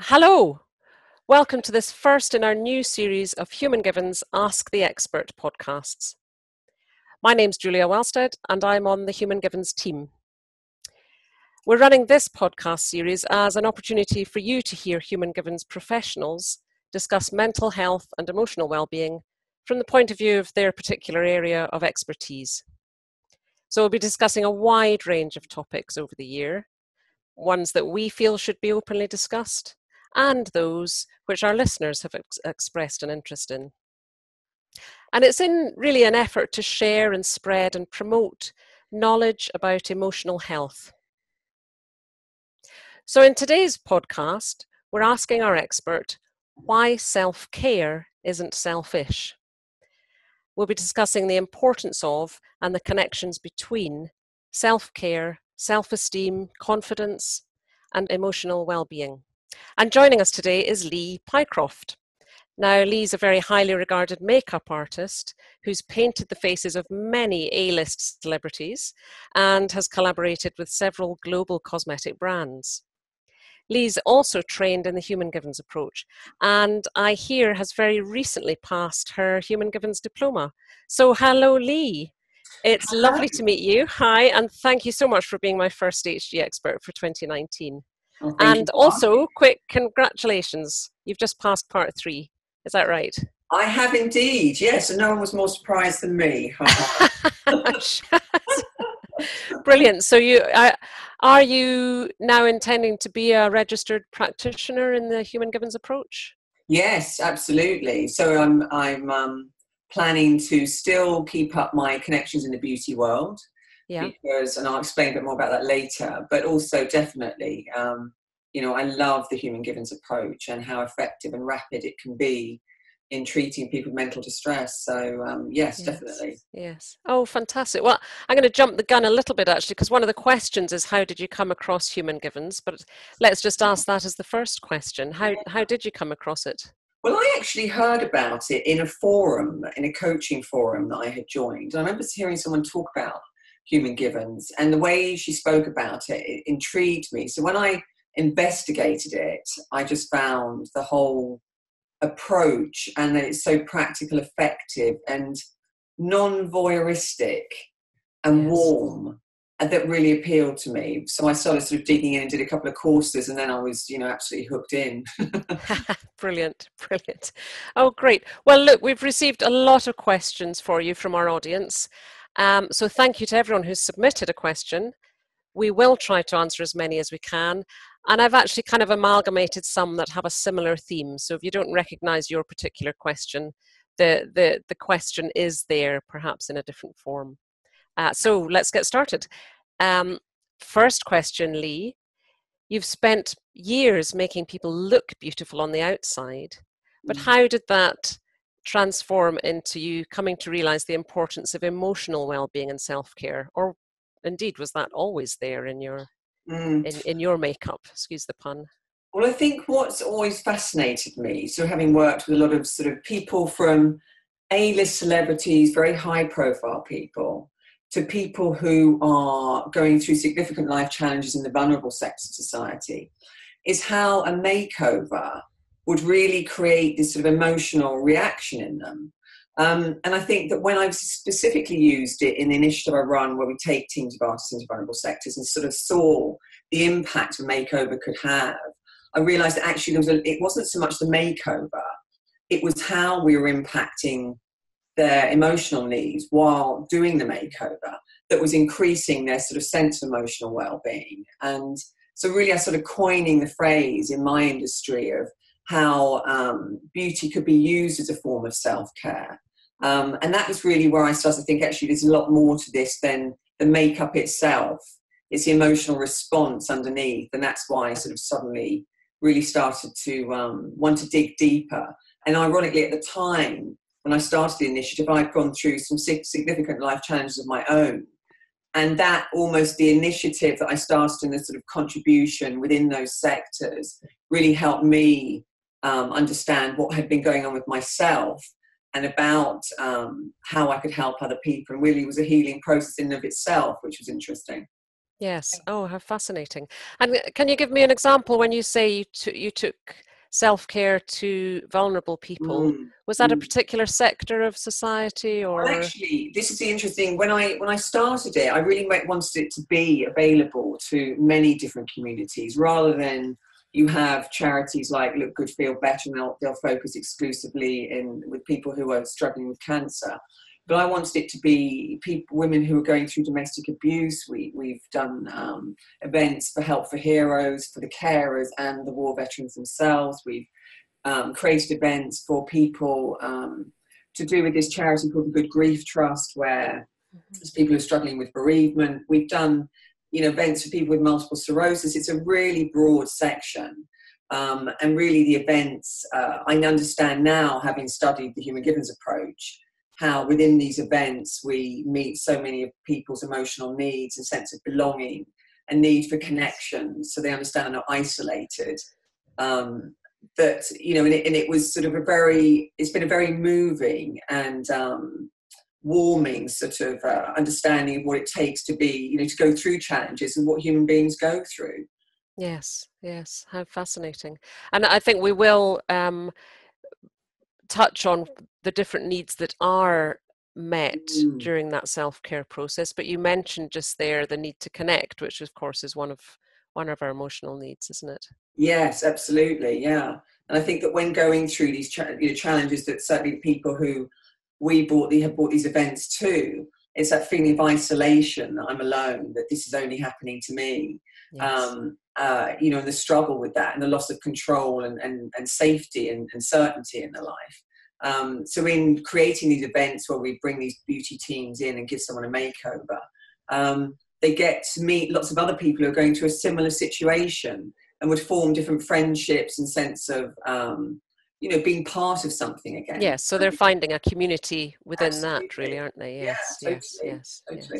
Hello, welcome to this first in our new series of Human Givens Ask the Expert podcasts. My name's Julia Welstead and I'm on the Human Givens team. We're running this podcast series as an opportunity for you to hear Human Givens professionals discuss mental health and emotional well-being from the point of view of their particular area of expertise. So we'll be discussing a wide range of topics over the year, ones that we feel should be openly discussed, and those which our listeners have expressed an interest in. And it's in really an effort to share and spread and promote knowledge about emotional health. So in today's podcast, we're asking our expert why self-care isn't selfish. We'll be discussing the importance of and the connections between self-care, self-esteem, confidence, and emotional well-being. And joining us today is Lee Pycroft. Now, Lee's a very highly regarded makeup artist who's painted the faces of many A-list celebrities and has collaborated with several global cosmetic brands. Lee's also trained in the Human Givens approach, and I hear has very recently passed her Human Givens diploma. So hello, Lee. It's lovely to meet you. Hi, and thank you so much for being my first HG expert for 2019. Well, And also, quick congratulations. You've just passed part 3. Is that right? I have indeed, yes, and no one was more surprised than me. Brilliant. So are you now intending to be a registered practitioner in the Human Givens approach? Yes, absolutely. So I'm planning to still keep up my connections in the beauty world. Yeah. Because, and I'll explain a bit more about that later, but also definitely, I love the Human Givens approach and how effective and rapid it can be in treating people with mental distress. So yes, definitely. Yes. Oh, fantastic. Well, I'm going to jump the gun a little bit actually, because one of the questions is how did you come across Human Givens? But let's just ask that as the first question. How did you come across it? Well, I actually heard about it in a forum, in a coaching forum that I had joined. I remember hearing someone talk about Human Givens, and the way she spoke about it, it intrigued me. So when I investigated it, I just found the whole approach and that it's so practical, effective, and non-voyeuristic and warm, and that really appealed to me. So I started sort of digging in and did a couple of courses, and then I was, absolutely hooked in. Brilliant. Oh, great. Well, look, we've received a lot of questions for you from our audience. So thank you to everyone who's submitted a question. We will try to answer as many as we can. And I've actually kind of amalgamated some that have a similar theme. So if you don't recognize your particular question, the question is there, perhaps in a different form. So let's get started. First question, Lee. You've spent years making people look beautiful on the outside, but how did that transform into you coming to realize the importance of emotional well-being and self-care? Or indeed, was that always there in your in your makeup? Excuse the pun. Well, I think what's always fascinated me, so having worked with a lot of sort of people from A-list celebrities, very high-profile people, to people who are going through significant life challenges in the vulnerable sector of society, is how a makeover would really create this sort of emotional reaction in them. And I think that when I've specifically used it in the initiative I run, where we take teams of artists into vulnerable sectors and sort of saw the impact a makeover could have, I realised that actually it wasn't so much the makeover, it was how we were impacting their emotional needs while doing the makeover that was increasing their sort of sense of emotional well-being. And so really I sort of coining the phrase in my industry of how beauty could be used as a form of self-care. And that was really where I started to think, actually, there's a lot more to this than the makeup itself. It's the emotional response underneath. And that's why I sort of suddenly really started to want to dig deeper. And ironically, at the time, when I started the initiative, I'd gone through some significant life challenges of my own. And that almost the initiative that I started in the sort of contribution within those sectors really helped me understand what had been going on with myself and about how I could help other people. And really was a healing process in and of itself, which was interesting. Yes. Oh, how fascinating. And can you give me an example when you say you took self-care to vulnerable people? Mm, Was that a mm. particular sector of society Well, or? actually, this is the interesting. When I started it, I really wanted it to be available to many different communities, rather than you have charities like Look Good, Feel Better, and they'll focus exclusively in with people who are struggling with cancer. But I wanted it to be people, women who are going through domestic abuse. We've done events for Help for Heroes, for the carers and the war veterans themselves. We've created events for people to do with this charity called the Good Grief Trust, where there's people who are struggling with bereavement. We've done, events for people with multiple sclerosis. It's a really broad section. And really the events, I understand now, having studied the human givens approach, how within these events we meet so many of people's emotional needs and sense of belonging and need for connection, so they understand they're not isolated. That and it was sort of it's been a very moving and warming sort of understanding of what it takes to be, to go through challenges and what human beings go through. Yes, yes, how fascinating. And I think we will touch on the different needs that are met Mm. during that self-care process, but you mentioned just there the need to connect, which of course is one of our emotional needs, isn't it? Yes, absolutely, yeah. And I think that when going through these challenges, that certainly people who have brought these events to, it's that feeling of isolation, that I'm alone, that this is only happening to me. Yes. And the struggle with that, and the loss of control and safety and certainty in their life. So in creating these events where we bring these beauty teams in and give someone a makeover, they get to meet lots of other people who are going through a similar situation, and would form different friendships and sense of, being part of something again. Yes, so they're finding a community within that, really, Absolutely. aren't they? Yeah, Yes, yes, totally. yes, Totally.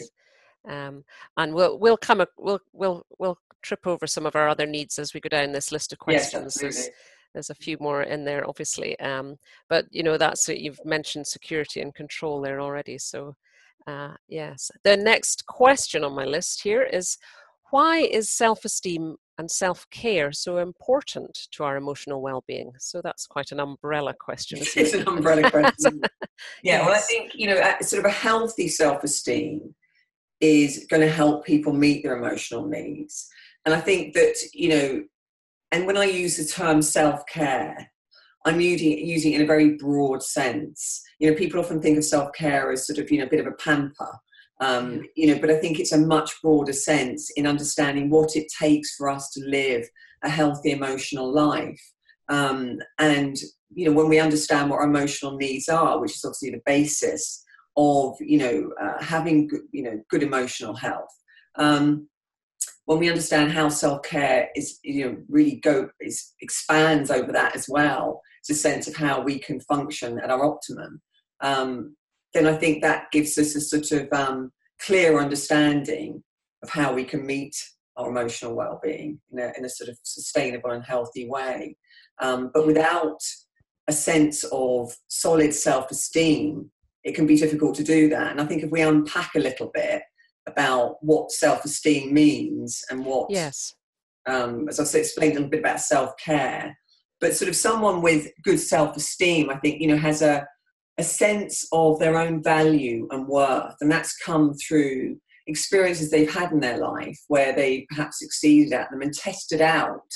yes. And we'll trip over some of our other needs as we go down this list of Yes, questions. absolutely. There's a few more in there, obviously. But that's it. You've mentioned security and control there already. So, yes. The next question on my list here is, why is self-esteem and self-care so important to our emotional well-being? So that's quite an umbrella question, isn't It's it? an umbrella question. Yeah, well, I Yes. think, sort of a healthy self-esteem is going to help people meet their emotional needs. And I think that, and when I use the term self-care, I'm using it in a very broad sense. People often think of self-care as sort of, a bit of a pamper, Yeah. but I think it's a much broader sense in understanding what it takes for us to live a healthy emotional life. And, when we understand what our emotional needs are, which is obviously the basis of, having good emotional health. When we understand how self-care is, really expands over that as well, it's a sense of how we can function at our optimum, then I think that gives us a sort of clear understanding of how we can meet our emotional well-being in a sort of sustainable and healthy way. But without a sense of solid self-esteem, it can be difficult to do that. And I think if we unpack a little bit about what self-esteem means and what, Yes. as I explained a little bit about self-care, but sort of someone with good self-esteem, I think, has a sense of their own value and worth. And that's come through experiences they've had in their life where they perhaps succeeded at them and tested out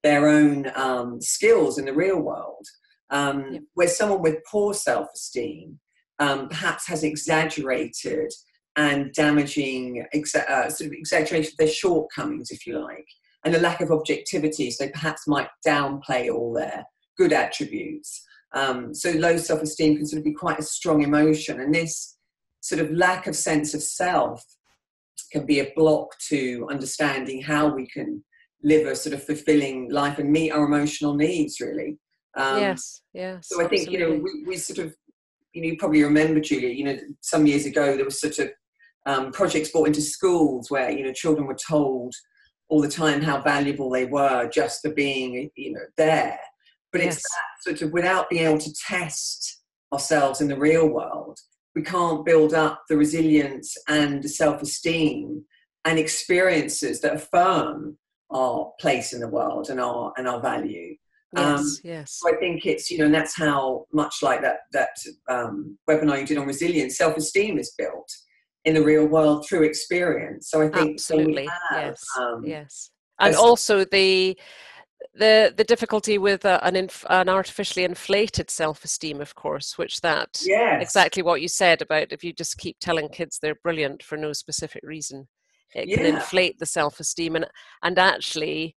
their own skills in the real world. Yep. Where someone with poor self-esteem perhaps has exaggerated and damaging, sort of exaggeration of their shortcomings, if you like, and a lack of objectivity. So they perhaps might downplay all their good attributes. So low self-esteem can sort of be quite a strong emotion. And this sort of lack of sense of self can be a block to understanding how we can live a sort of fulfilling life and meet our emotional needs, really. Yes. Yes. So I think, Absolutely. we sort of, you probably remember, Julia, some years ago there was sort of projects brought into schools where, children were told all the time how valuable they were just for being, there. But it's Yes. that sort of, without being able to test ourselves in the real world, we can't build up the resilience and the self-esteem and experiences that affirm our place in the world and our value. Yes, yes. So I think it's, and that's how much like that webinar you did on resilience, self-esteem is built in the real world through experience. So I think when we Absolutely. have Yes, yes. And a, also the difficulty with an artificially inflated self-esteem, of course, which that yes, exactly what you said about if you just keep telling kids they're brilliant for no specific reason, it can yeah, inflate the self-esteem and actually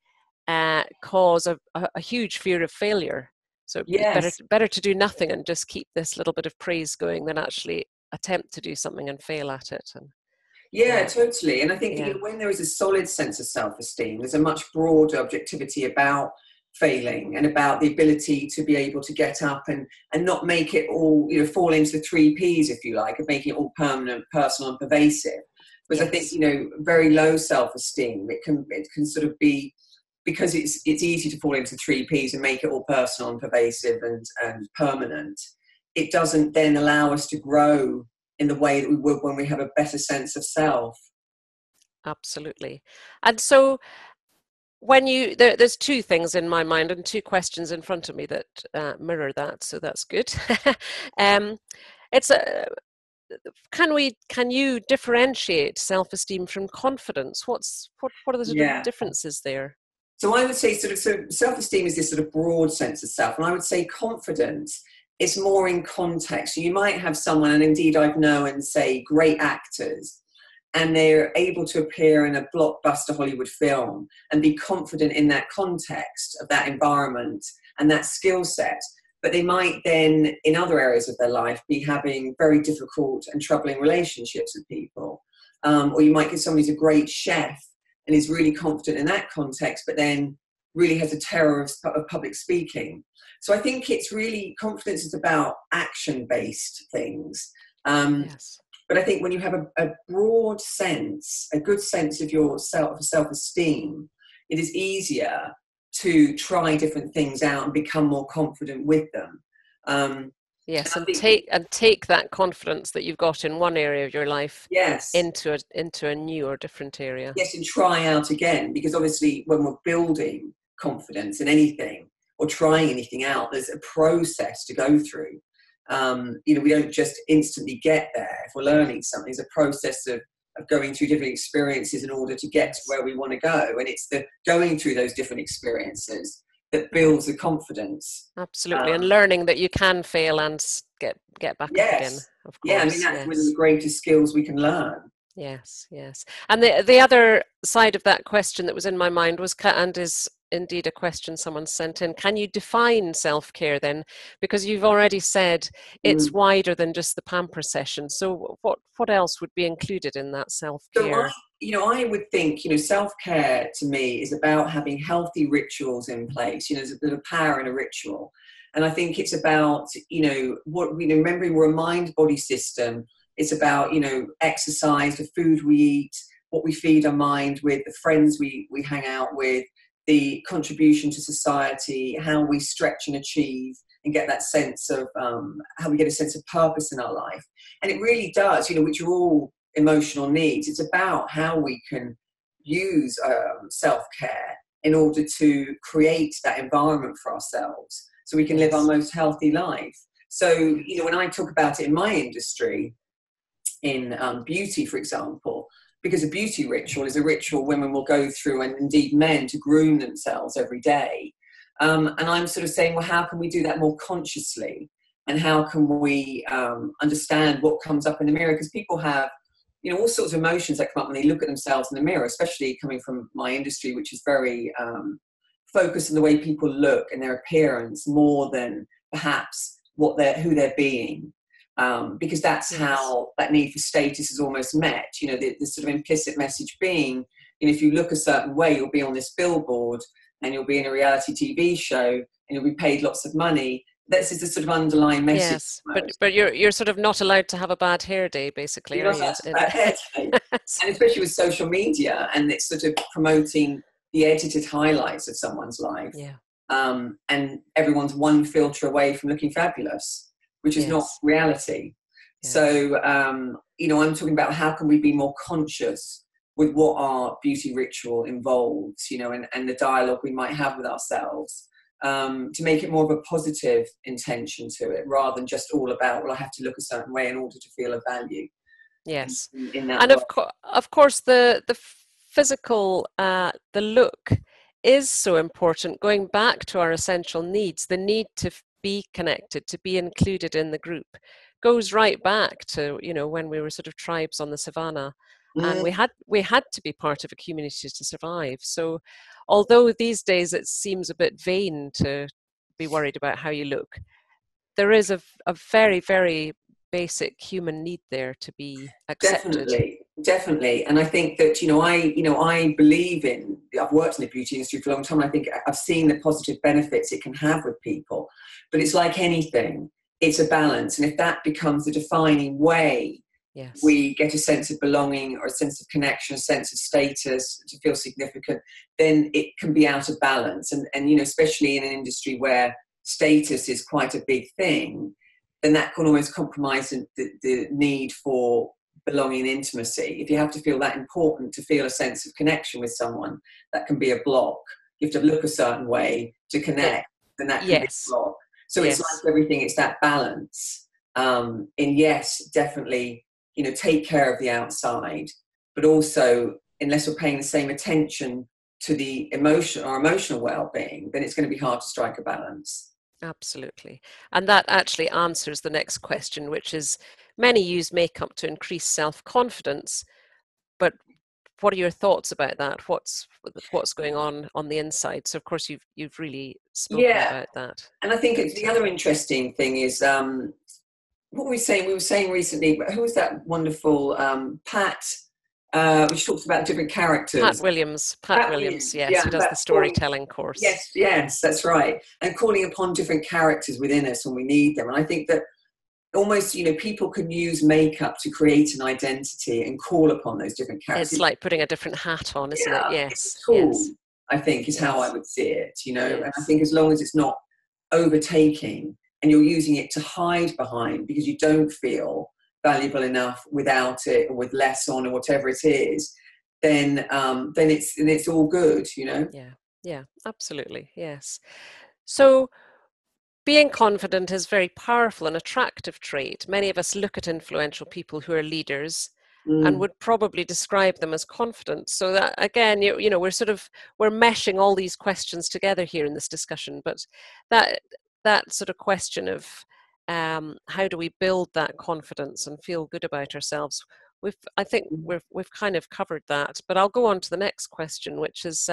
cause a huge fear of failure. So it's yes. better to do nothing and just keep this little bit of praise going than actually attempt to do something and fail at it. And Yeah, totally. And I think, yeah, when there is a solid sense of self-esteem, there's a much broader objectivity about failing and about the ability to be able to get up and not make it all, fall into the three Ps, if you like, of making it all permanent, personal and pervasive. Because I think, yes, very low self-esteem, it can sort of be, because it's easy to fall into three Ps and make it all personal and pervasive and permanent. It doesn't then allow us to grow in the way that we would when we have a better sense of self. absolutely. And so when there's two things in my mind and two questions in front of me that mirror that, so that's good. um, it's a can you differentiate self-esteem from confidence? What are the sort of Yeah. differences there? So I would say so self-esteem is this sort of broad sense of self. And I would say confidence is more in context. So you might have someone, and indeed I've known, say, great actors, and they're able to appear in a blockbuster Hollywood film and be confident in that context of that environment and that skill set. But they might then, in other areas of their life, be having very difficult and troubling relationships with people. Or you might get somebody who's a great chef and is really confident in that context, but then really has a terror of public speaking. So I think it's really, confidence is about action-based things. Yes, But I think when you have a broad sense, a good sense of your self-esteem, it is easier to try different things out and become more confident with them. And yes, I and think, take that confidence that you've got in one area of your life yes, into a new or different area. yes, and try out again, because obviously when we're building confidence in anything or trying anything out, there's a process to go through. We don't just instantly get there. If we're learning something, there's a process of going through different experiences in order to get to where we want to go. And it's the going through those different experiences that builds the confidence. Absolutely, and learning that you can fail and get back up again, Yes. of Yeah, I mean, course. that's one of the Yes. greatest skills we can learn. Yes, yes. And the other side of that question that was in my mind was, and is indeed a question someone sent in, can you define self-care then? Because you've already said it's Mm. wider than just the pamper session. So what else would be included in that So self-care? I would think, self-care to me is about having healthy rituals in place. There's a bit of power in a ritual. And I think it's about, remembering we're a mind-body system. It's about, exercise, the food we eat, what we feed our mind with, the friends we hang out with, the contribution to society, how we stretch and achieve and get that sense of, how we get a sense of purpose in our life. And it really does, which are all emotional needs. It's about how we can use self-care in order to create that environment for ourselves so we can live our Yes. most healthy life. So, when I talk about it in my industry, in beauty, for example, because a beauty ritual is a ritual women will go through, and indeed men, to groom themselves every day. And I'm sort of saying, well, how can we do that more consciously? And how can we understand what comes up in the mirror? Because people have, all sorts of emotions that come up when they look at themselves in the mirror, especially coming from my industry, which is very focused on the way people look and their appearance more than perhaps who they're being. Because that's Yes. how that need for status is almost met. The sort of implicit message being, if you look a certain way, you'll be on this billboard and you'll be in a reality TV show and you'll be paid lots of money. This is the sort of underlying message. Yes, but you're sort of not allowed to have a bad hair day, basically, You're are not you? allowed to have a hair day. And especially with social media, and it's sort of promoting the edited highlights of someone's life. Yeah. And everyone's one filter away from looking fabulous, which is not Yes. reality. Yes. So, I'm talking about how can we be more conscious with what our beauty ritual involves, and the dialogue we might have with ourselves, to make it more of a positive intention to it, rather than just all about, well, I have to look a certain way in order to feel a value. Yes. In that And way. of course, the physical, the look is so important. Going back to our essential needs, the need to be connected, to be included in the group, goes right back to, when we were sort of tribes on the savannah, and we had to be part of a community to survive. So although these days it seems a bit vain to be worried about how you look, there is a very, very basic human need there to be accepted. Definitely. And I think that, I believe I've worked in the beauty industry for a long time. And I think I've seen the positive benefits it can have with people, but it's like anything, it's a balance. And if that becomes the defining way, yes, we get a sense of belonging or a sense of connection, a sense of status, to feel significant, then it can be out of balance. And especially in an industry where status is quite a big thing, then that can almost compromise the need for belonging and intimacy. If you have to feel that important to feel a sense of connection with someone, that can be a block. You have to look a certain way to connect, then that can be a block. So it's like everything, it's that balance. Definitely, take care of the outside, but also, unless we're paying the same attention to the emotional well-being, then it's going to be hard to strike a balance. Absolutely. And that actually answers the next question, which is, many use makeup to increase self-confidence, but what are your thoughts about that? What's going on the inside? So of course you've really spoken about that. And I think the other interesting thing is, what were we saying? We were saying recently, who was that wonderful Pat, which talks about different characters. Pat Williams, yes, who does the storytelling course. Yes, that's right. And calling upon different characters within us when we need them. And I think that almost, people can use makeup to create an identity and call upon those different characters. It's like putting a different hat on, isn't it? Yes. It's a tool, I think, is how I would see it, And I think as long as it's not overtaking and you're using it to hide behind because you don't feel valuable enough without it, or with less on, or whatever it is, then it's all good, Yeah, absolutely. Yes. So being confident is very powerful and attractive trait. Many of us look at influential people who are leaders and would probably describe them as confident. So that, again, we're meshing all these questions together here in this discussion. But that sort of question of how do we build that confidence and feel good about ourselves? I think we've kind of covered that. But I'll go on to the next question, which is,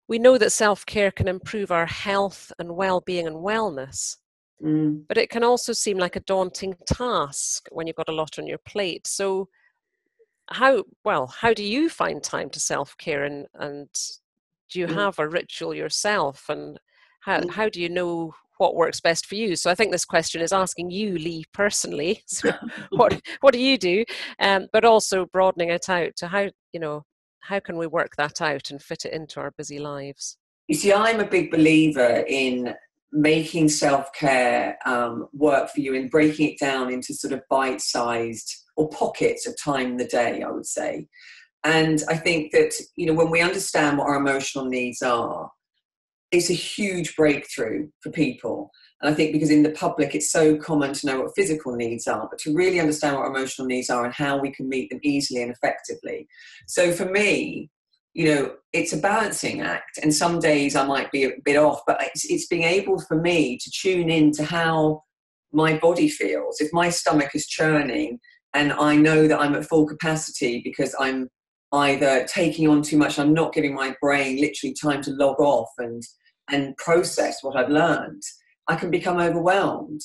we know that self-care can improve our health and well-being and wellness, but it can also seem like a daunting task when you've got a lot on your plate. So how do you find time to self-care, and do you have a ritual yourself, and how do you know what works best for you? So I think this question is asking you, Lee, personally. So what do you do? But also broadening it out to how can we work that out and fit it into our busy lives? You see, I'm a big believer in making self-care work for you and breaking it down into sort of bite-sized or pockets of time in the day, I would say. And I think that, when we understand what our emotional needs are, it's a huge breakthrough for people. And I think because in the public, it's so common to know what physical needs are, but to really understand what emotional needs are and how we can meet them easily and effectively. So for me, it's a balancing act. And some days I might be a bit off, but it's being able for me to tune in to how my body feels. If my stomach is churning and I know that I'm at full capacity because I'm either taking on too much, I'm not giving my brain literally time to log off and process what I've learned, I can become overwhelmed.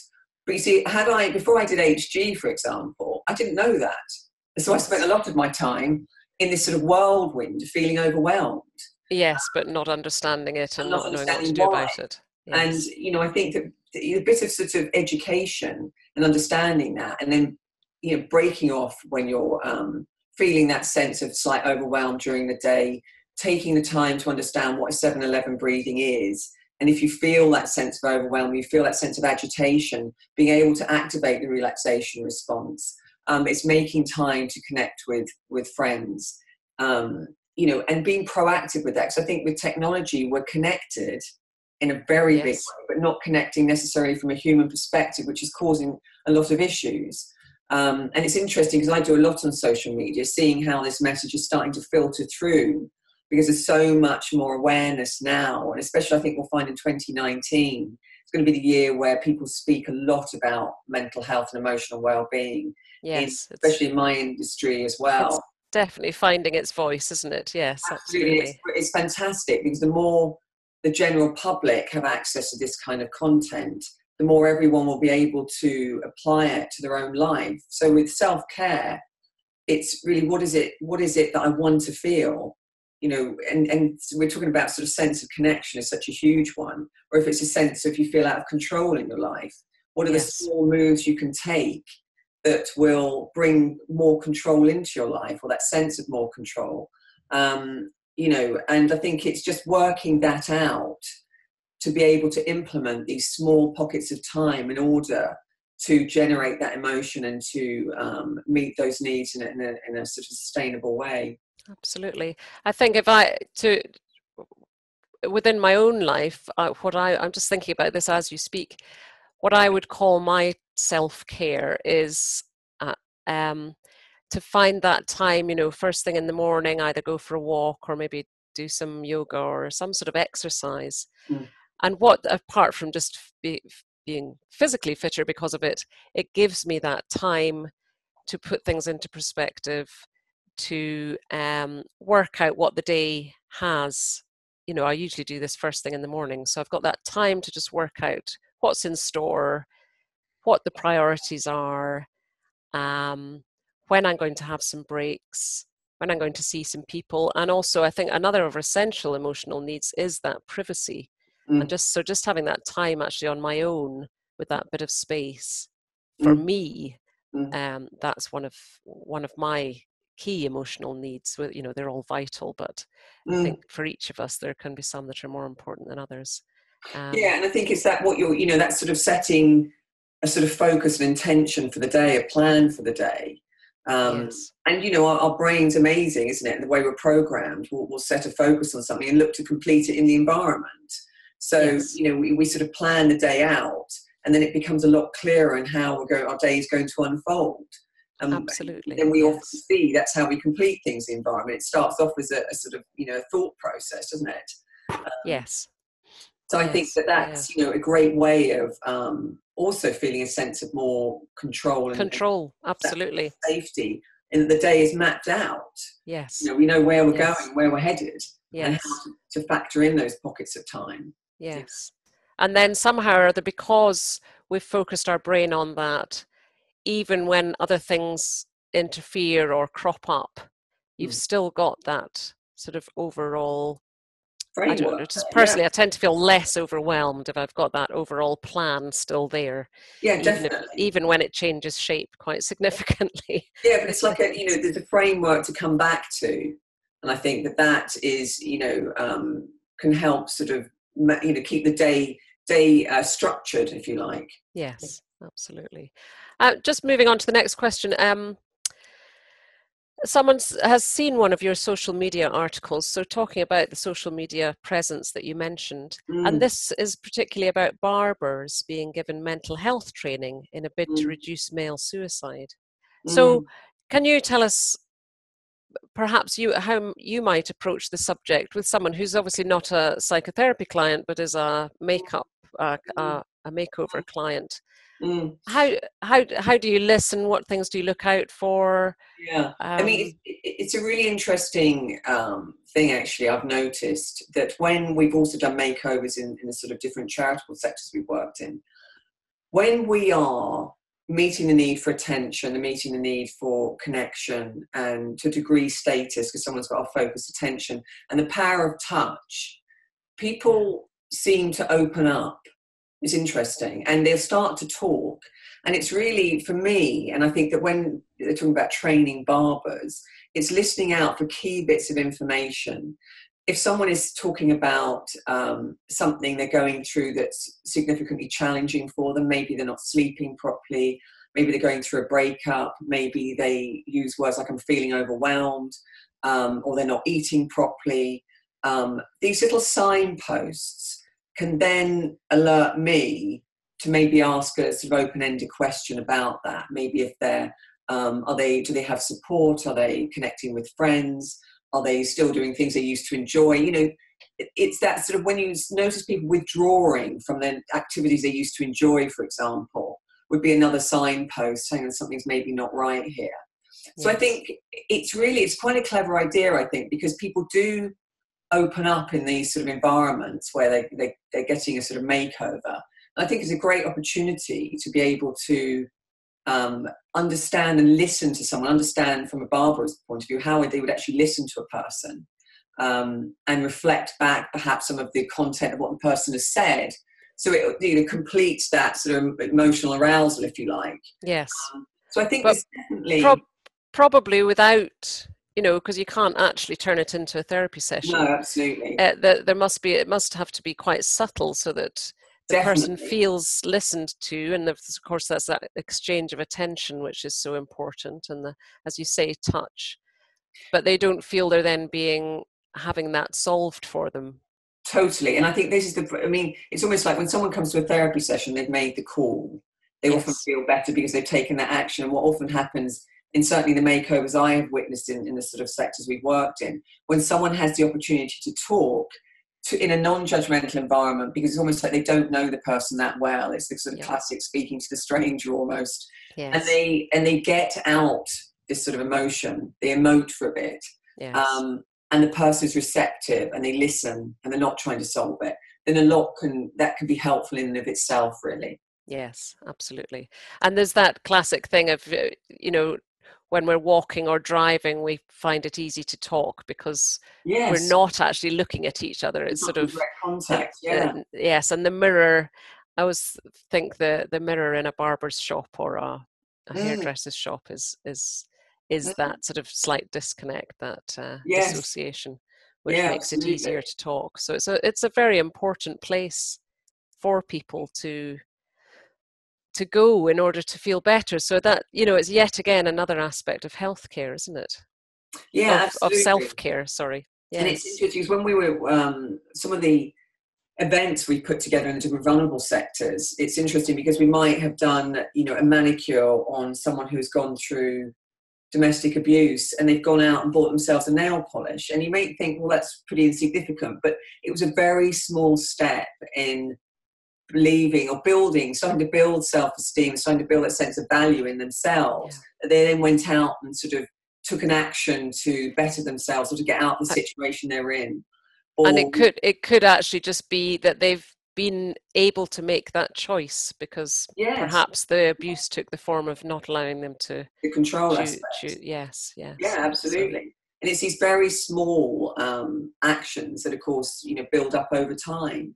But you see, before I did HG, for example, I didn't know that. And so I spent a lot of my time in this sort of whirlwind of feeling overwhelmed. Yes, but not understanding it and not knowing what to do about it. Yes. And, I think that a bit of sort of education and understanding that, and then, breaking off when you're feeling that sense of slight overwhelm during the day, taking the time to understand what 7-11 breathing is. And if you feel that sense of overwhelm, you feel that sense of agitation, being able to activate the relaxation response. It's making time to connect with friends, and being proactive with that. Because I think with technology, we're connected in a very big way, but not connecting necessarily from a human perspective, which is causing a lot of issues. And it's interesting because I do a lot on social media, seeing how this message is starting to filter through, because there's so much more awareness now. And especially I think we'll find in 2019, it's going to be the year where people speak a lot about mental health and emotional well-being, especially in my industry as well. It's definitely finding its voice, isn't it? Yes, absolutely. It's fantastic, because the more the general public have access to this kind of content, the more everyone will be able to apply it to their own life. So with self-care, it's really, what is it that I want to feel? And we're talking about sort of sense of connection is such a huge one. Or if it's a sense of you feel out of control in your life, what are the small moves you can take that will bring more control into your life, or that sense of more control? And I think it's just working that out to be able to implement these small pockets of time in order to generate that emotion and to meet those needs in a sort of sustainable way. Absolutely. I think within my own life, I'm just thinking about this as you speak, what I would call my self-care is to find that time, first thing in the morning, either go for a walk or maybe do some yoga or some sort of exercise. And what, apart from just being physically fitter because of it, it gives me that time to put things into perspective, to work out what the day has. I usually do this first thing in the morning, so I've got that time to just work out what's in store, what the priorities are, when I'm going to have some breaks, when I'm going to see some people. And also I think another of our essential emotional needs is that privacy. And just having that time actually on my own with that bit of space, for me, that's one of my key emotional needs. They're all vital, but I think for each of us there can be some that are more important than others. And I think it's that what you're that's sort of setting a sort of focus and intention for the day, a plan for the day. And our brain's amazing, isn't it? And the way we're programmed, we'll set a focus on something and look to complete it in the environment. So we sort of plan the day out, and then it becomes a lot clearer in how our day is going to unfold. Absolutely. Then we often see that's how we complete things in the environment. It starts off as a sort of thought process, doesn't it? Yes. So I think that's a great way of also feeling a sense of more control and absolutely, safety, and the day is mapped out. Yes. We know where we're going, where we're headed, and yes, how to factor in those pockets of time. Yes. And then somehow or other, because we've focused our brain on that, even when other things interfere or crop up, you've still got that sort of overall framework. I don't know, just personally, I tend to feel less overwhelmed if I've got that overall plan still there. Yeah, definitely. Even when it changes shape quite significantly. Yeah, but it's like there's a framework to come back to, and I think that is can help sort of keep the day structured, if you like. Yes, absolutely. Just moving on to the next question. Someone has seen one of your social media articles, so talking about the social media presence that you mentioned, and this is particularly about barbers being given mental health training in a bid to reduce male suicide. So can you tell us perhaps how you might approach the subject with someone who's obviously not a psychotherapy client but is a a makeover client? How do you listen? What things do you look out for? I mean, it's a really interesting thing, actually. I've noticed that when we've also done makeovers in the sort of different charitable sectors we've worked in, when we are meeting the need for attention and meeting the need for connection and to a degree status, because someone's got our focused attention, and the power of touch, people seem to open up. It's interesting, and they'll start to talk. And it's really, for me, and I think that when they're talking about training barbers, it's listening out for key bits of information. If someone is talking about something they're going through that's significantly challenging for them, maybe they're not sleeping properly, maybe they're going through a breakup, maybe they use words like I'm feeling overwhelmed, or they're not eating properly. These little signposts can then alert me to maybe ask a sort of open-ended question about that. Maybe if they're, do they have support? Are they connecting with friends? Are they still doing things they used to enjoy? You know, it's that sort of, when you notice people withdrawing from the activities they used to enjoy, for example, would be another signpost saying that something's maybe not right here. So I think it's quite a clever idea, I think, because people do open up in these sort of environments where they're getting a sort of makeover. And I think it's a great opportunity to be able to understand and listen to someone, understand from a barber's point of view how they would actually listen to a person, and reflect back perhaps some of the content of what the person has said. So it completes that sort of emotional arousal, if you like. Yes. So I think but there's definitely... probably without, because you can't actually turn it into a therapy session. No, absolutely. It must have to be quite subtle so that the Definitely. person feels listened to, and of course that's that exchange of attention which is so important, and as you say, touch, but they don't feel they're then having that solved for them. Totally. And I think this is it's almost like when someone comes to a therapy session, they've made the call. They often feel better because they've taken that action. And what often happens in certainly the makeovers I have witnessed in the sort of sectors we've worked in, when someone has the opportunity to talk in a non-judgmental environment, because it's almost like they don't know the person that well. It's the sort of classic speaking to the stranger almost. Yes. And they get out this sort of emotion, they emote for a bit. Yes. And the person is receptive and they listen and they're not trying to solve it, then that can be helpful in and of itself, really. Yes, absolutely. And there's that classic thing of, when we're walking or driving, we find it easy to talk because we're not actually looking at each other. It's sort of direct contact. Yes, and the mirror. I always think the mirror in a barber's shop or a hairdresser's shop is that sort of slight disconnect, that dissociation, which makes it easier to talk. So it's a very important place for people to go in order to feel better. So that, it's yet again another aspect of healthcare, isn't it? Yeah, of self-care, sorry. Yes. And it's interesting because when we were, some of the events we put together in the different vulnerable sectors, it's interesting because we might have done, a manicure on someone who's gone through domestic abuse and they've gone out and bought themselves a nail polish. And you may think, well, that's pretty insignificant, but it was a very small step in believing or starting to build self-esteem, starting to build that sense of value in themselves. Yeah. They then went out and sort of took an action to better themselves or to get out of the situation they're in. And it could actually just be that they've been able to make that choice because perhaps the abuse took the form of not allowing them to the control aspect. Yes. Yeah, absolutely. So, and it's these very small actions that, of course, build up over time.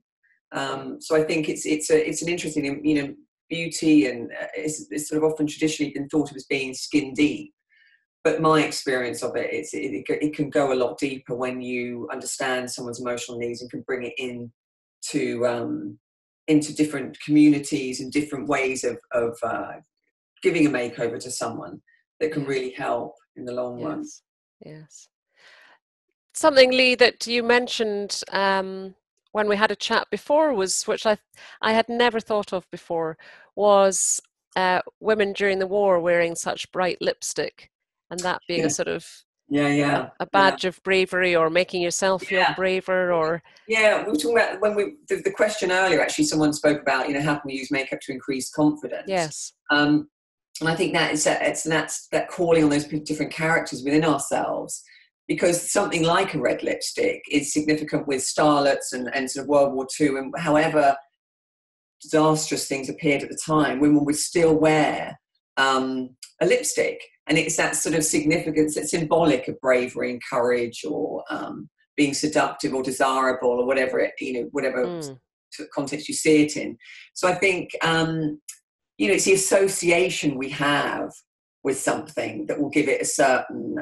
So I think it's an interesting, beauty, and it's sort of often traditionally been thought of as being skin deep. But my experience of it is it can go a lot deeper when you understand someone's emotional needs and can bring it into different communities and different ways of giving a makeover to someone that can really help in the long run. Yes. Something, Lee, that you mentioned when we had a chat before which I had never thought of before, was women during the war wearing such bright lipstick, and that being a sort of a badge of bravery, or making yourself feel braver, or we were talking about the question earlier. Actually, someone spoke about how can we use makeup to increase confidence. Yes. And I think that's that calling on those different characters within ourselves. Because something like a red lipstick is significant with starlets and sort of World War II, and however disastrous things appeared at the time, women would still wear a lipstick. And it's that sort of significance that's symbolic of bravery and courage, or being seductive or desirable, or whatever context you see it in. So I think, it's the association we have with something that will give it a certain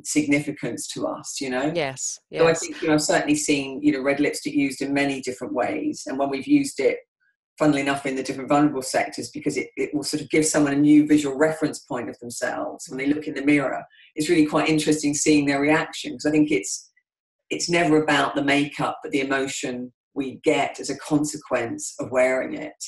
significance to us, Yes. So I think, I've certainly seen, red lipstick used in many different ways. And when we've used it funnily enough, in the different vulnerable sectors, because it will sort of give someone a new visual reference point of themselves when they look in the mirror. It's really quite interesting seeing their reaction, because I think it's never about the makeup, but the emotion we get as a consequence of wearing it,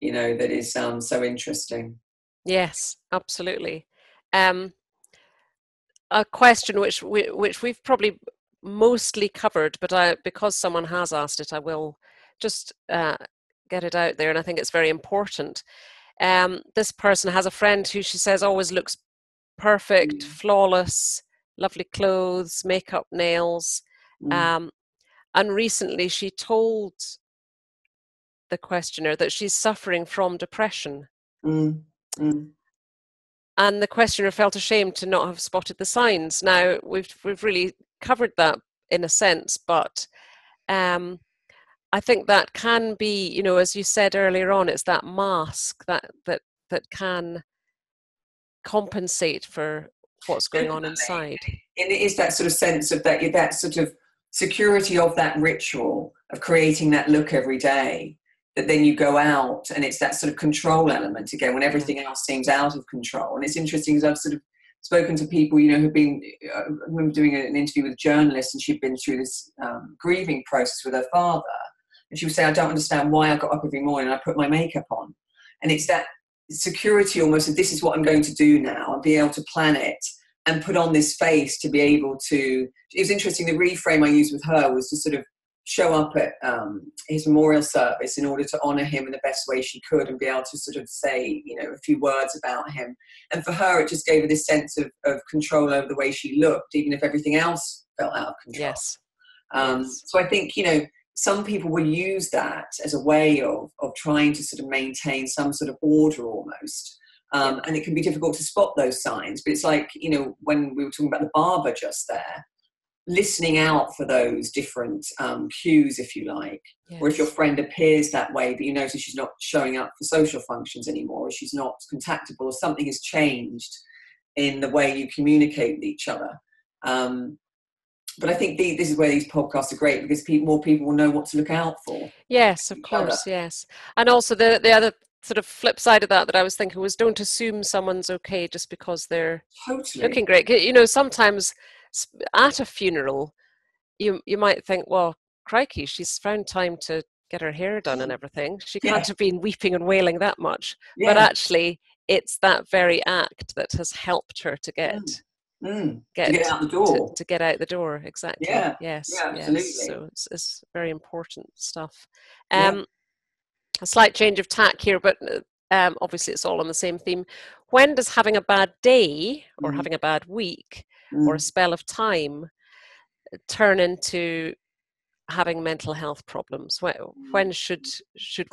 that is so interesting. Yes, absolutely. A question which we've probably mostly covered, but because someone has asked it, I will just get it out there, and I think it's very important. This person has a friend who she says always looks perfect, flawless, lovely clothes, makeup, nails. And recently she told the questioner that she's suffering from depression. And the questioner felt ashamed to not have spotted the signs. Now, we've really covered that in a sense, but I think that can be, as you said earlier on, it's that mask that can compensate for what's going on inside. And it is that sort of sense of that sort of security of that ritual of creating that look every day, that then you go out and it's that sort of control element again when everything else seems out of control. And it's interesting because I've sort of spoken to people, who've been, I remember doing an interview with a journalist, and she'd been through this grieving process with her father. And she would say, I don't understand why I got up every morning and I put my makeup on. And it's that security almost of this is what I'm going to do now, and be able to plan it and put on this face to be able to. It was interesting, the reframe I used with her was to sort of show up at his memorial service in order to honour him in the best way she could, and be able to sort of say, a few words about him. And for her, it just gave her this sense of control over the way she looked, even if everything else felt out of control. Yes. So I think, some people will use that as a way of trying to sort of maintain some sort of order almost. And it can be difficult to spot those signs. But it's like, when we were talking about the barber just there, listening out for those different cues, if you like. Yes. Or if your friend appears that way, but you notice she's not showing up for social functions anymore, or she's not contactable, or something has changed in the way you communicate with each other. But I think this is where these podcasts are great, because more people will know what to look out for. Yes, of course, yes. And also the other sort of flip side of that I was thinking was, don't assume someone's okay just because they're looking great. Sometimes at a funeral, you might think, well, crikey, she's found time to get her hair done and everything. She can't have been weeping and wailing that much. Yeah. But actually, it's that very act that has helped her to get out the door. To get out the door, exactly. Yeah. Yes. Yeah, absolutely. Yes. So it's very important stuff. A slight change of tack here, but obviously it's all on the same theme. When does having a bad day or having a bad week or a spell of time turn into having mental health problems? When should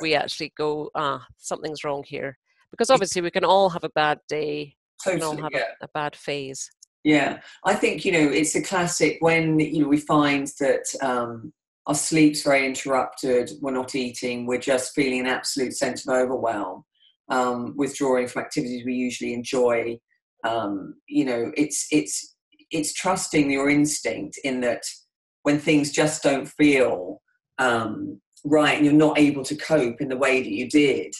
we actually go, something's wrong here? Because obviously we can all have a bad day, we can all have a bad phase. Yeah, I think, it's a classic when, we find that our sleep's very interrupted, we're not eating, we're just feeling an absolute sense of overwhelm, withdrawing from activities we usually enjoy. It's trusting your instinct in that when things just don't feel right and you're not able to cope in the way that you did,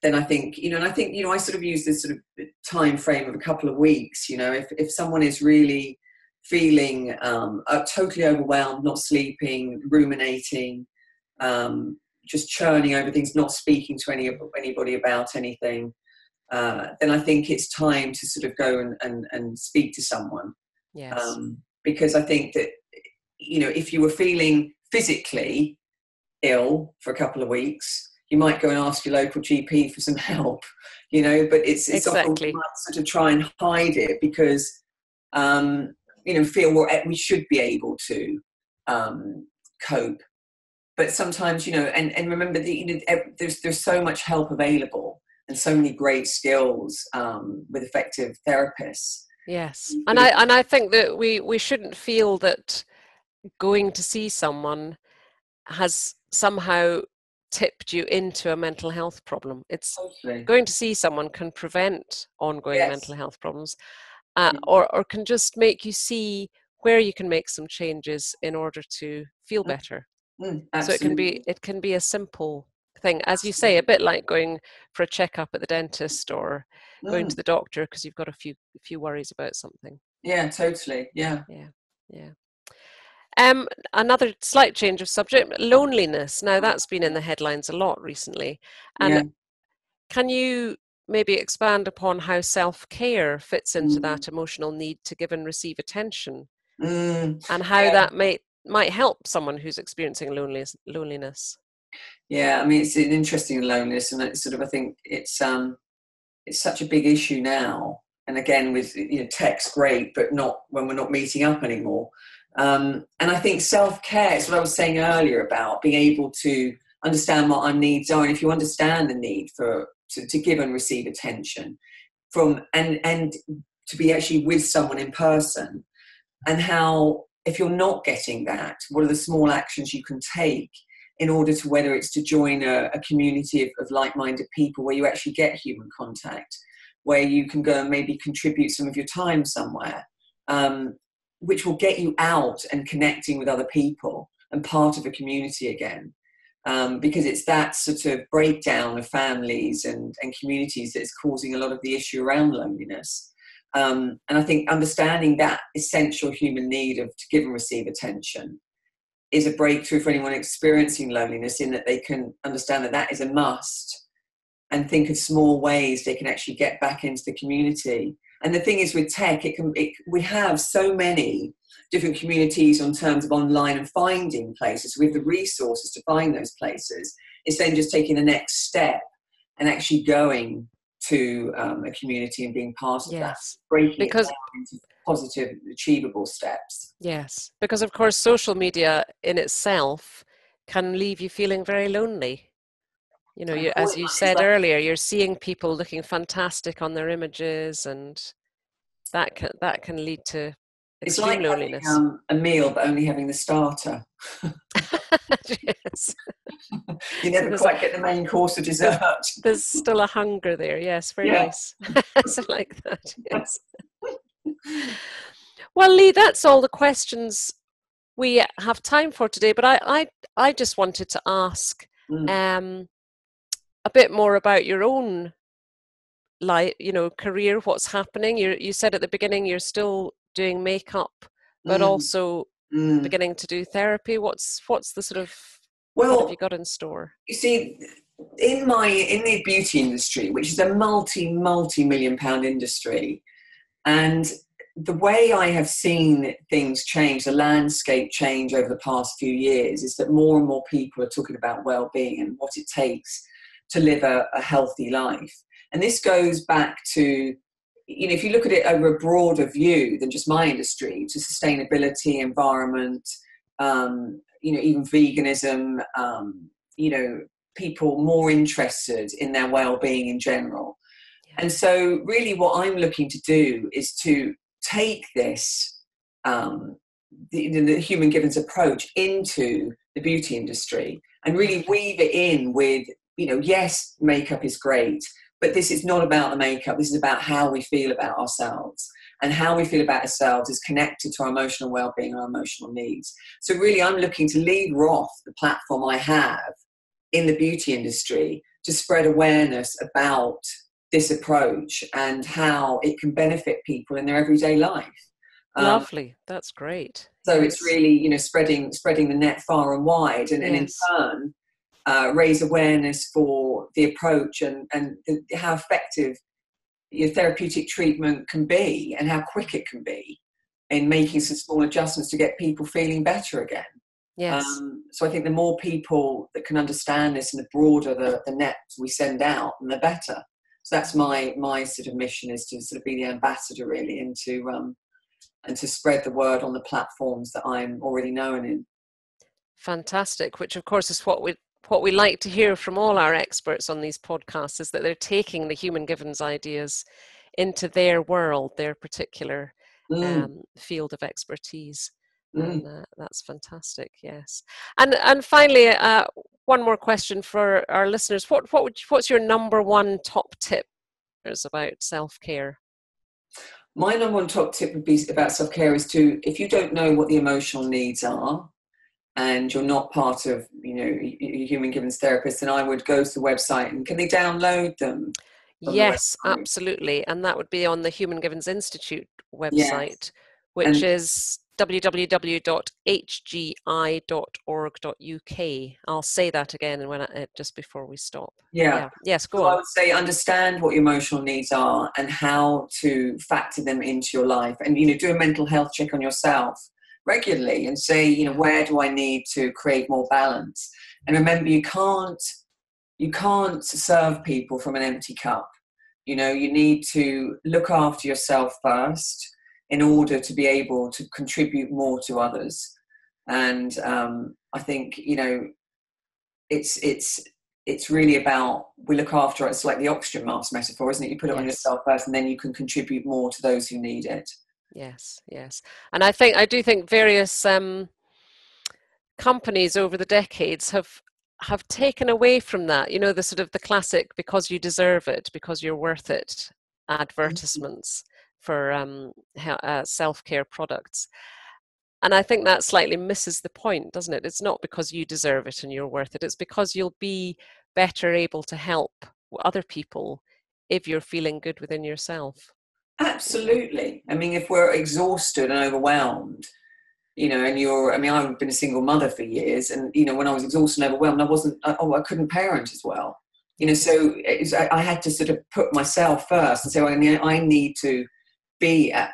then I think, I sort of use this sort of time frame of a couple of weeks. If someone is really feeling totally overwhelmed, not sleeping, ruminating, just churning over things, not speaking to anybody about anything, then I think it's time to sort of go and speak to someone. Yes. Because I think that, if you were feeling physically ill for a couple of weeks, you might go and ask your local GP for some help, but it's exactly. often sort of try and hide it because, feel we should be able to cope. But sometimes, and remember that, there's so much help available and so many great skills with effective therapists. Yes. And I think that we shouldn't feel that going to see someone has somehow tipped you into a mental health problem. It's going to see someone can prevent ongoing mental health problems, or can just make you see where you can make some changes in order to feel better. So it can be a simple thing, as you say, a bit like going for a checkup at the dentist or going to the doctor because you've got a few worries about something. Yeah, totally. Yeah. Yeah. Another slight change of subject, loneliness. Now that's been in the headlines a lot recently. And Yeah. can you maybe expand upon how self-care fits into that emotional need to give and receive attention, and how that might help someone who's experiencing loneliness? Yeah, I mean, it's an interesting loneliness, and it's sort of, I think it's such a big issue now. And again, with tech's great, but not when we're not meeting up anymore. And I think self-care is what I was saying earlier about being able to understand what our needs are, and if you understand the need to give and receive attention and to be actually with someone in person, and how if you're not getting that, what are the small actions you can take in order to, whether it's to join a community of like-minded people where you actually get human contact, where you can go and maybe contribute some of your time somewhere, which will get you out and connecting with other people and part of a community again. Because it's that sort of breakdown of families and communities that's causing a lot of the issue around loneliness. And I think understanding that essential human need of to give and receive attention is a breakthrough for anyone experiencing loneliness, in that they can understand that that is a must and think of small ways they can actually get back into the community. And the thing is with tech, we have so many different communities in terms of online and finding places. We have the resources to find those places. It's then just taking the next step and actually going to a community and being part of that, breaking it down into positive, achievable steps. Yes, because of course social media in itself can leave you feeling very lonely. As you said earlier, you're seeing people looking fantastic on their images, and that can lead to extreme loneliness. It's like having a meal but only having the starter. Yes. You never quite get the main course or dessert. There's still a hunger there. Yes, very nice. I like that. Yes. Well, Lee, that's all the questions we have time for today. But I just wanted to ask a bit more about your own career. What's happening? You said at the beginning you're still doing makeup, but also beginning to do therapy. What's the sort of what have you got in store? You see, in the beauty industry, which is a multi-million pound industry, and the way I have seen things change, the landscape change over the past few years, is that more and more people are talking about well-being and what it takes to live a healthy life. And this goes back to, if you look at it over a broader view than just my industry, to sustainability, environment, even veganism, people more interested in their well-being in general. And so really what I'm looking to do is to take this, the human givens approach into the beauty industry and really weave it in with, yes, makeup is great, but this is not about the makeup. This is about how we feel about ourselves. And how we feel about ourselves is connected to our emotional well-being and our emotional needs. So really, I'm looking to lever off the platform I have in the beauty industry to spread awareness about this approach and how it can benefit people in their everyday life. Lovely. That's great. So it's really, spreading the net far and wide, and in turn, raise awareness for the approach and how effective your therapeutic treatment can be and how quick it can be in making some small adjustments to get people feeling better again. Yes. So I think the more people that can understand this and the broader the net we send out, and the better. So that's my sort of mission, is to sort of be the ambassador really, and to spread the word on the platforms that I'm already known in. Fantastic, which of course is what we like to hear from all our experts on these podcasts, is that they're taking the human givens ideas into their world, their particular field of expertise. And that's fantastic. Yes. And finally, one more question for our listeners. What's your number one top tip about self-care? My number one top tip would be about self-care is if you don't know what the emotional needs are, and you're not part of, Human Givens therapist, then I would go to the website and can they download them from the Yes, website? absolutely. And that would be on the Human Givens Institute Yes. website, which And is www.hgi.org.uk. I'll say that again just before we stop. yeah, Yeah. Yes, go so I on. would say understand what your emotional needs are and how to factor them into your life, and do a mental health check on yourself regularly and say, Yeah. where do I need to create more balance? And remember, you can't serve people from an empty cup. You need to look after yourself first in order to be able to contribute more to others. And I think it's really about, we look after it. It's like the oxygen mask metaphor, isn't it? You put it on Yes. yourself first, and then you can contribute more to those who need it. Yes. Yes. And I do think various companies over the decades have taken away from that, the sort of the classic because you deserve it, because you're worth it advertisements for self-care products. And I think that slightly misses the point, doesn't it? It's not because you deserve it and you're worth it. It's because you'll be better able to help other people if you're feeling good within yourself. Absolutely. I mean, if we're exhausted and overwhelmed, I've been a single mother for years, and when I was exhausted and overwhelmed, I couldn't parent as well. So I had to sort of put myself first and say, I need to be at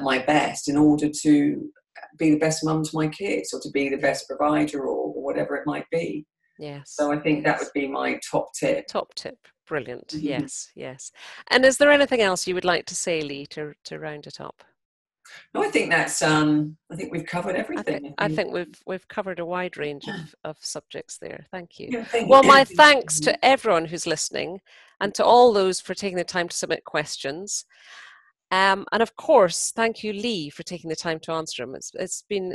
my best in order to be the best mum to my kids, or to be the best provider, or whatever it might be. Yes. So I think that Yes. would be my top tip. Top tip. Brilliant. Mm-hmm. Yes. Yes. And is there anything else you would like to say, Lee, to round it up? No, I think that's. I think we've covered everything. I think we've covered a wide range of subjects there. Thank you. Yeah, thank Well, you. my thanks to everyone who's listening, and to all those for taking the time to submit questions. And of course, thank you, Lee, for taking the time to answer them. It's been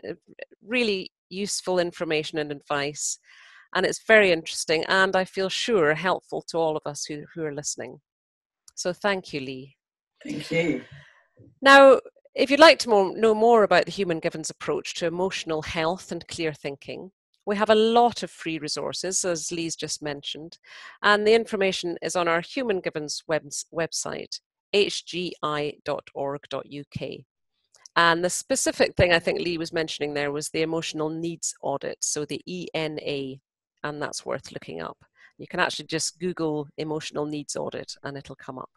really useful information and advice, and it's very interesting, and I feel sure helpful to all of us who are listening. So thank you, Lee. Thank you. Now, if you'd like to know more about the Human Givens approach to emotional health and clear thinking, we have a lot of free resources, as Lee's just mentioned, and the information is on our Human Givens website, hgi.org.uk. And the specific thing I think Lee was mentioning there was the emotional needs audit, so the ENA, and that's worth looking up. You can actually just Google emotional needs audit and it'll come up.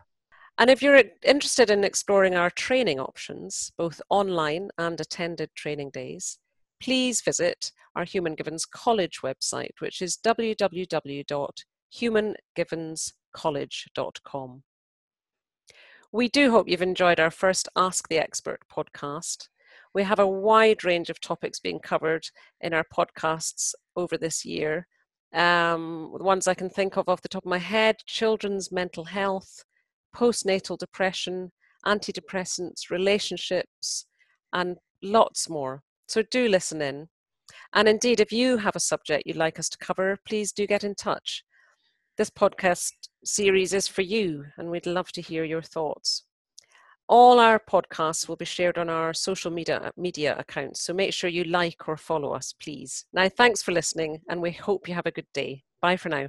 And if you're interested in exploring our training options, both online and attended training days, please visit our Human Givens College website, which is www.humangivenscollege.com. We do hope you've enjoyed our first Ask the Expert podcast. We have a wide range of topics being covered in our podcasts over this year. The ones I can think of off the top of my head: children's mental health, postnatal depression, antidepressants, relationships, and lots more. So do listen in. And indeed, if you have a subject you'd like us to cover, please do get in touch. This podcast series is for you, and we'd love to hear your thoughts. All our podcasts will be shared on our social media accounts, so make sure you like or follow us, please. Now, thanks for listening, and we hope you have a good day. Bye for now.